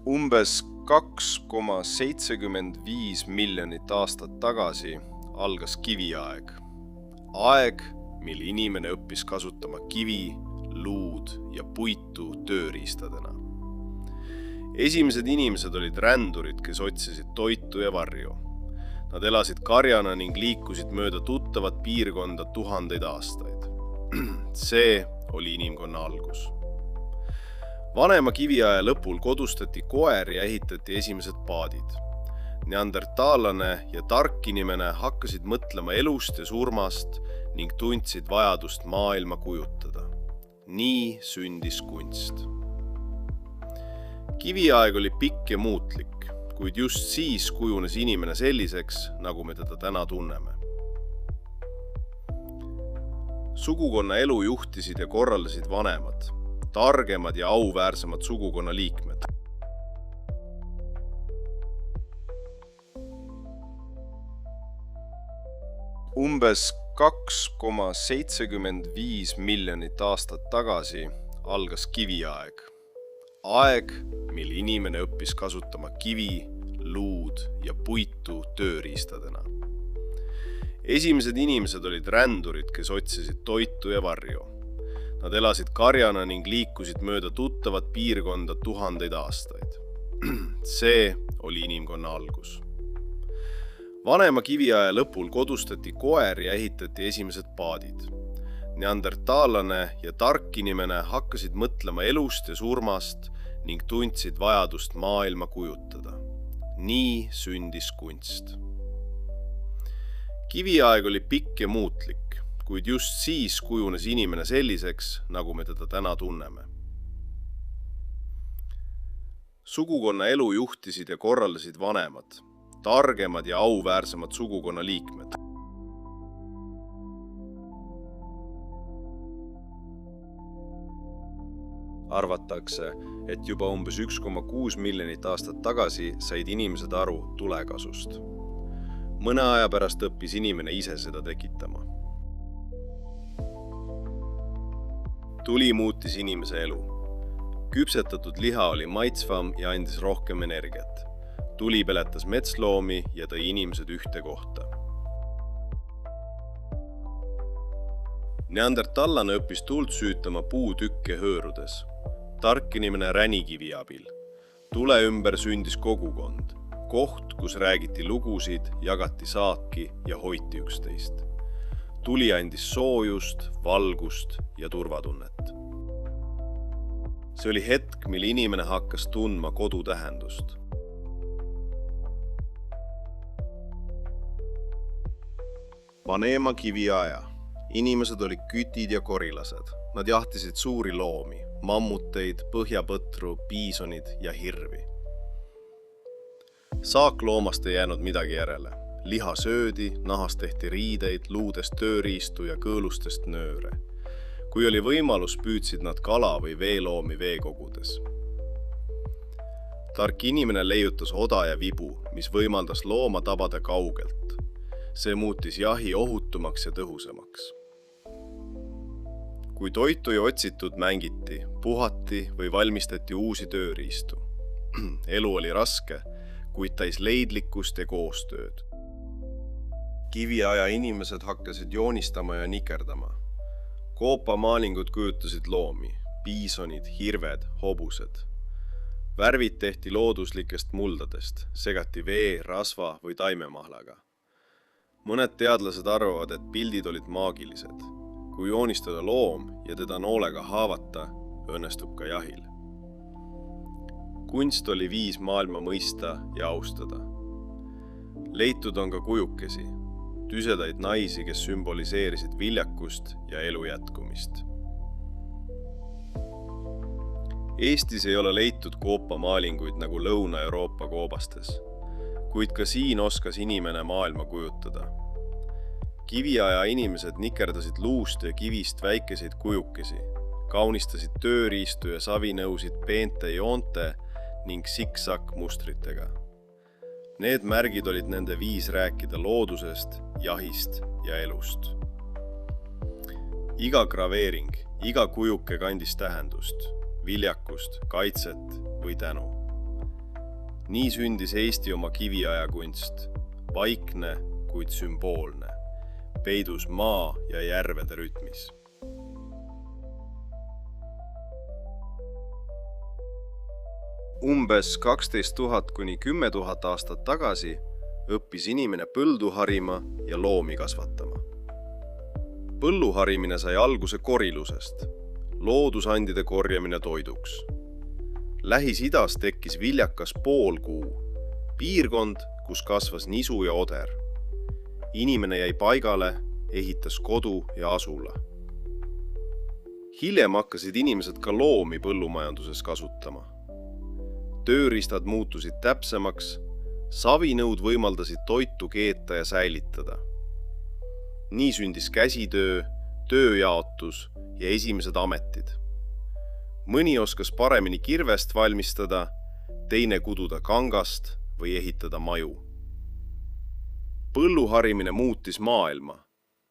Umbes 2,75 miljonit aastat tagasi algas kiviaeg. Aeg, mil inimene õppis kasutama kivi, luud ja puitu tööriistadena. Esimesed inimesed olid rändurid, kes otsisid toitu ja varju. Nad elasid karjana ning liikusid mööda tuttavat piirkonda tuhandeid aastaid. See oli inimkonna algus. Vanema kiviaja lõpul kodustati koer ja ehitati esimesed paadid. Neandertaallane ja tark inimene hakkasid mõtlema elust ja surmast ning tundsid vajadust maailma kujutada. Nii sündis kunst. Kiviaeg oli pikk ja muutlik, kuid just siis kujunes inimene selliseks, nagu me teda täna tunneme. Sugukonna elu juhtisid ja korraldasid vanemad, targemad ja auväärsemad sugukonna liikmed. Umbes 2,75 miljonit aastat tagasi algas kiviaeg. Aeg, mil inimene õppis kasutama kivi, luud ja puitu tööriistadena. Esimesed inimesed olid rändurid, kes otsisid toitu ja varju. Nad elasid karjana ning liikusid mööda tuttavat piirkonda tuhandeid aastaid. See oli inimkonna algus. Vanema kiviaja lõpul kodustati koer ja ehitati esimesed paadid. Neandertaallane ja tark inimene hakkasid mõtlema elust ja surmast ning tundsid vajadust maailma kujutada. Nii sündis kunst. Kiviaeg oli pikk ja muutlik, kuid just siis kujunes inimene selliseks, nagu me teda täna tunneme. Sugukonna elu juhtisid ja korraldasid vanemad, targemad ja auväärsemad sugukonna liikmed. Arvatakse, et juba umbes 1,6 miljonit aastat tagasi said inimesed aru tulekasust. Mõne aja pärast õppis inimene ise seda tekitama. Tuli muutis inimese elu. Küpsetatud liha oli maitsvam ja andis rohkem energiat. Tuli peletas metsloomi ja tõi inimesed ühte kohta. Neandertallane õppis tuld süütama puutükke hõõrudes. Tark inimene ränikivi abil. Tule ümber sündis kogukond. Koht, kus räägiti lugusid, jagati saaki ja hoiti üksteist. Tuli andis soojust, valgust ja turvatunnet. See oli hetk, mil inimene hakkas tundma kodu tähendust. Vanema kiviaja. Inimesed olid kütid ja korilased. Nad jahtisid suuri loomi, mammuteid, põhjapõtru, piisonid ja hirvi. Saakloomast ei jäänud midagi järele. Liha söödi, nahast tehti riideid, luudest tööriistu ja kõõlustest nööre. Kui oli võimalus, püüdsid nad kala või veeloomi veekogudes. Tark inimene leiutas oda ja vibu, mis võimaldas looma tabada kaugelt. See muutis jahi ohutumaks ja tõhusamaks. Kui toitu ei otsitud, mängiti, puhati või valmistati uusi tööriistu. Elu oli raske, kuid täis leidlikkust ja koostööd. Kiviaja inimesed hakkasid joonistama ja nikerdama. Koopamaalingud kujutasid loomi, piisonid, hirved, hobused. Värvid tehti looduslikest muldadest, segati vee, rasva või taimemahlaga. Mõned teadlased arvavad, et pildid olid maagilised. Kui joonistada loom ja teda noolega haavata, õnnestub ka jahil. Kunst oli viis maailma mõista ja austada. Leitud on ka kujukesi, tüsedaid naisi, kes sümboliseerisid viljakust ja elu jätkumist. Eestis ei ole leitud koopamaalinguid nagu Lõuna-Euroopa koobastes, kuid ka siin oskas inimene maailma kujutada. Kiviaja inimesed nikerdasid luust ja kivist väikeseid kujukesi, kaunistasid tööriistu ja savinõusid peente joonte ning siksak-mustritega. Need märgid olid nende viis rääkida loodusest, jahist ja elust. Iga graveering, iga kujuke kandis tähendust, viljakust, kaitset või tänu. Nii sündis Eesti oma kiviaja kunst, vaikne, kuid sümboolne, peidus maa ja järvede rütmis. Umbes 12 000 kuni 10 000 aastat tagasi õppis inimene põldu harima ja loomi kasvatama. Põllu harimine sai alguse korilusest, loodusandide korjamine toiduks. Lähis-Idas tekkis viljakas poolkuu, piirkond, kus kasvas nisu ja oder. Inimene jäi paigale, ehitas kodu ja asula. Hiljem hakkasid inimesed ka loomi põllumajanduses kasutama. Tööriistad muutusid täpsemaks, savinõud võimaldasid toitu keeta ja säilitada. Nii sündis käsitöö, tööjaotus ja esimesed ametid. Mõni oskas paremini kirvest valmistada, teine kududa kangast või ehitada maju. Põlluharimine muutis maailma.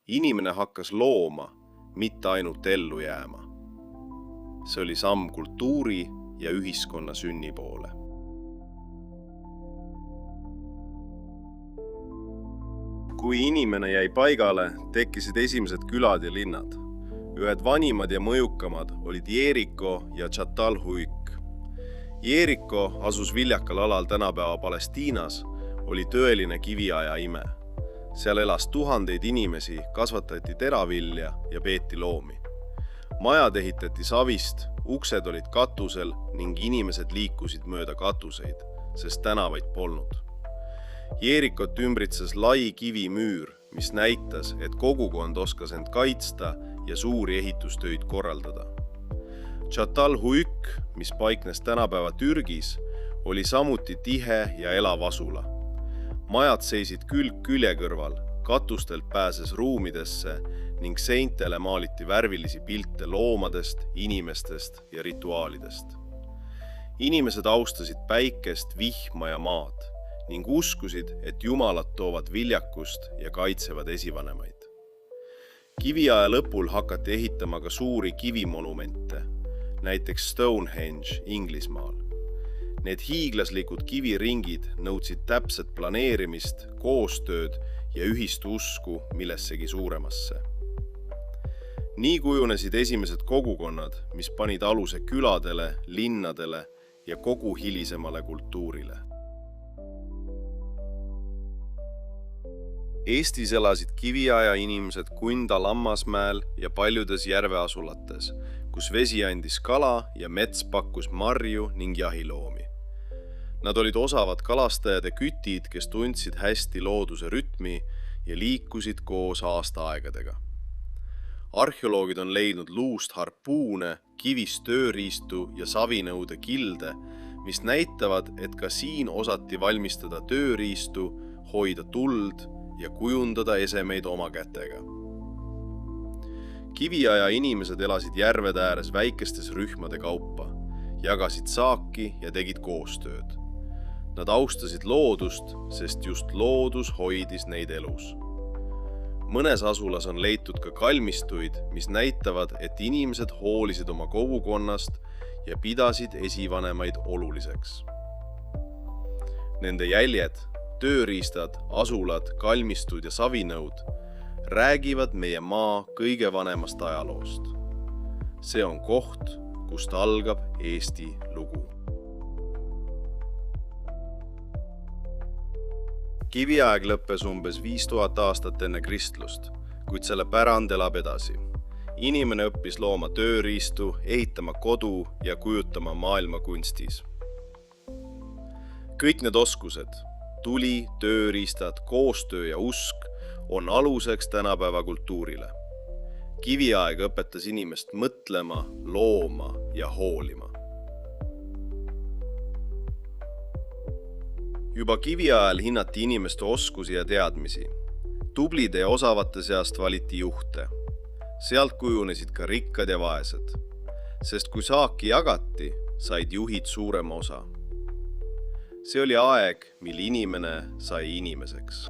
Inimene hakkas looma, mitte ainult ellu jääma. See oli samm kultuuri ja ühiskonna sünni poole. Kui inimene jäi paigale, tekkisid esimesed külad ja linnad. Ühed vanimad ja mõjukamad olid Jeriko ja Çatalhöyük. Jeriko asus viljakal alal tänapäeva Palestiinas, oli tõeline kiviaja ime. Seal elas tuhandeid inimesi, kasvatati teravilja ja peeti loomi. Majad ehitati savist, uksed olid katusel ning inimesed liikusid mööda katuseid, sest tänavaid polnud. Jerikot ümbritses lai kivimüür, mis näitas, et kogukond oskas end kaitsta ja suuri ehitustöid korraldada. Çatalhöyük, mis paiknes tänapäeva Türgis, oli samuti tihe ja elav asula. Majad seisid külg külje kõrval, katustelt pääses ruumidesse ning seintele maaliti värvilisi pilte loomadest, inimestest ja rituaalidest. Inimesed austasid päikest, vihma ja maad ning uskusid, et jumalad toovad viljakust ja kaitsevad esivanemaid. Kiviaja lõpul hakati ehitama ka suuri kivimonumente, näiteks Stonehenge Inglismaal. Need hiiglaslikud kiviringid nõudsid täpset planeerimist, koostööd ja ühist usku millessegi suuremasse. Nii kujunesid esimesed kogukonnad, mis panid aluse küladele, linnadele ja kogu hilisemale kultuurile. Eestis elasid kiviaja inimesed Kunda Lammasmäel ja paljudes järveasulates, kus vesi andis kala ja mets pakkus marju ning jahiloomi. Nad olid osavad kalastajad ja kütid, kes tundsid hästi looduse rütmi ja liikusid koos aastaaegadega. Arheoloogid on leidnud luust harpuune, kivist tööriistu ja savinõude kilde, mis näitavad, et ka siin osati valmistada tööriistu, hoida tuld ja kujundada esemeid oma kätega. Kiviaja inimesed elasid järvede ääres väikestes rühmade kaupa, jagasid saaki ja tegid koostööd. Nad austasid loodust, sest just loodus hoidis neid elus. Mõnes asulas on leitud ka kalmistuid, mis näitavad, et inimesed hoolisid oma kogukonnast ja pidasid esivanemaid oluliseks. Nende jäljed, tööriistad, asulad, kalmistud ja savinõud räägivad meie maa kõige vanemast ajaloost. See on koht, kust algab Eesti lugu. Kiviaeg lõppes umbes 5000 aastat enne kristlust, kuid selle pärand elab edasi. Inimene õppis looma tööriistu, ehitama kodu ja kujutama maailma kunstis. Kõik need oskused, tuli, tööriistad, koostöö ja usk on aluseks tänapäeva kultuurile. Kiviaeg õpetas inimest mõtlema, looma ja hoolima. Juba kiviajal hinnati inimeste oskusi ja teadmisi. Tublide ja osavate seast valiti juhte. Sealt kujunesid ka rikkad ja vaesed. Sest kui saaki jagati, said juhid suurema osa. See oli aeg, mil inimene sai inimeseks.